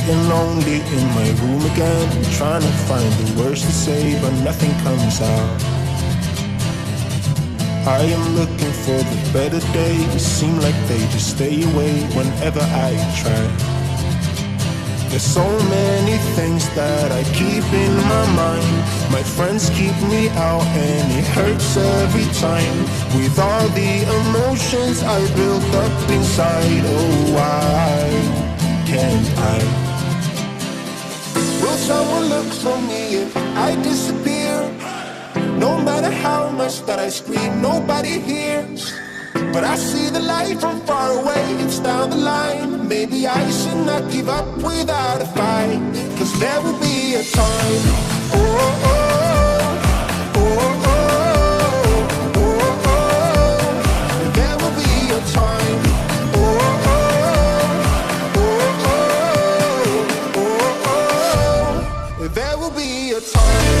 Sitting lonely in my room again, trying to find the words to say, but nothing comes out. I am looking for the better days, seem like they just stay away whenever I try. There's so many things that I keep in my mind. My friends keep me out and it hurts every time. With all the emotions I built up inside, oh why can't I? Will someone look for me if I disappear? No matter how much that I scream, nobody hears. But I see the light from far away, it's down the line. Maybe I should not give up without a fight, 'cause there will be a time. Oh, oh, oh, oh, oh, oh, oh. There will be a time. Oh, oh, oh, oh, oh, oh. There will be a time.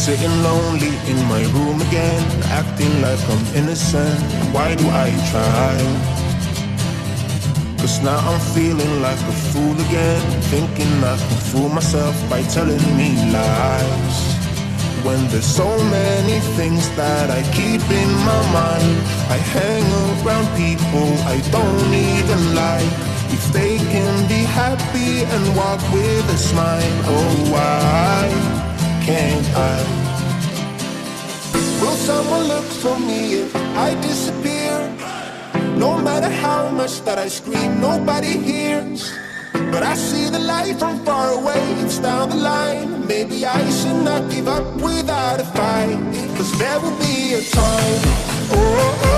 Sitting lonely in my room again, acting like I'm innocent. Why do I try? 'Cause now I'm feeling like a fool again, thinking I can fool myself by telling me lies. When there's so many things that I keep in my mind, I hang around people I don't even like. If they can be happy and walk with a smile, oh why can't I? Will someone look for me if I disappear? No matter how much that I scream, nobody hears. But I see the light from far away, it's down the line. Maybe I should not give up without a fight, 'cause there will be a time. Oh, oh, oh.